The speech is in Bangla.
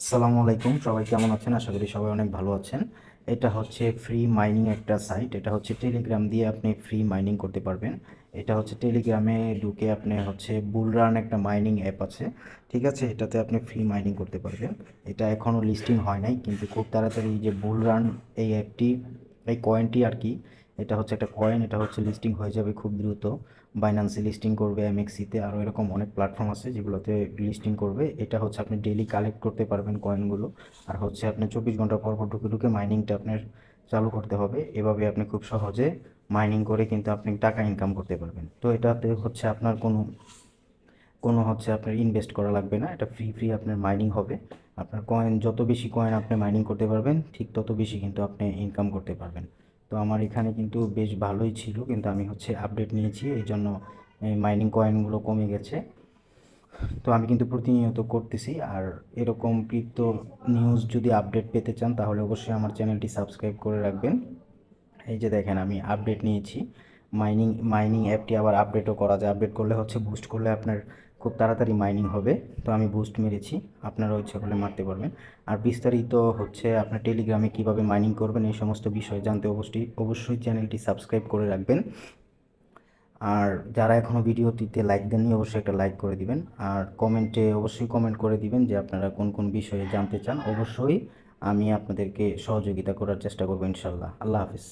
আসসালামু আলাইকুম, সবাই কেমন আছেন? আশা করি সবাই অনেক ভালো আছেন। এটা হচ্ছে ফ্রি মাইনিং একটা সাইট। এটা হচ্ছে টেলিগ্রাম দিয়ে আপনি ফ্রি মাইনিং করতে পারবেন। এটা হচ্ছে টেলিগ্রামে ঢুকে আপনি হচ্ছে বুলরান একটা মাইনিং অ্যাপ আছে, ঠিক আছে? এটাতে আপনি ফ্রি মাইনিং করতে পারবেন। এটা এখনও লিস্টিং হয় নাই, কিন্তু খুব তাড়াতাড়ি এই যে বুলরান এই অ্যাপটি, এই কয়েনটি আর কি, এটা হচ্ছে একটা কয়েন, এটা হচ্ছে লিস্টিং হয়ে যাবে খুব দ্রুত। বাইন্যান্সে লিস্টিং করবে, এমএক্সিতে, আরও এরকম অনেক প্ল্যাটফর্ম আছে যেগুলোতে লিস্টিং করবে। এটা হচ্ছে আপনি ডেইলি কালেক্ট করতে পারবেন কয়েনগুলো। আর হচ্ছে আপনি 24 ঘন্টা পর পর ঢুকে ঢুকে মাইনিংটা আপনার চালু করতে হবে। এভাবে আপনি খুব সহজে মাইনিং করে কিন্তু আপনি টাকা ইনকাম করতে পারবেন। তো এটাতে হচ্ছে আপনার কোনো কোনো হচ্ছে আপনার ইনভেস্ট করা লাগবে না। এটা ফ্রি ফ্রি আপনার মাইনিং হবে। আপনার কয়েন, যত বেশি কয়েন আপনি মাইনিং করতে পারবেন ঠিক তত বেশি কিন্তু আপনি ইনকাম করতে পারবেন। তো আমার এখানে কিন্তু বেশ ভালোই ছিল, কিন্তু আমি হচ্ছে আপডেট নিয়েছি, এই জন্য এই মাইনিং কয়েনগুলো কমে গেছে। তো আমি কিন্তু প্রতিনিয়ত করতেছি। আর এরকম ক্রিপ্টো নিউজ যদি আপডেট পেতে চান তাহলে অবশ্যই আমার চ্যানেলটি সাবস্ক্রাইব করে রাখবেন। এই যে দেখেন, আমি আপডেট নিয়েছি। মাইনিং অ্যাপটি আবার আপডেটও করা যায়। আপডেট করলে হচ্ছে, বুস্ট করলে আপনার খুব তাড়াতাড়ি মাইনিং হবে। তো আমি বুস্ট মেরেছি, আপনারাও ইচ্ছা করলে মারতে পারবেন। আর বিস্তারিত হচ্ছে আপনার টেলিগ্রামে কীভাবে মাইনিং করবেন এই সমস্ত বিষয় জানতে অবশ্যই অবশ্যই চ্যানেলটি সাবস্ক্রাইব করে রাখবেন। আর যারা এখনও ভিডিওটিতে লাইক দেননি অবশ্যই একটা লাইক করে দিবেন। আর কমেন্টে অবশ্যই কমেন্ট করে দিবেন যে আপনারা কোন কোন বিষয়ে জানতে চান। অবশ্যই আমি আপনাদেরকে সহযোগিতা করার চেষ্টা করবো ইনশাল্লাহ। আল্লাহ হাফিজ।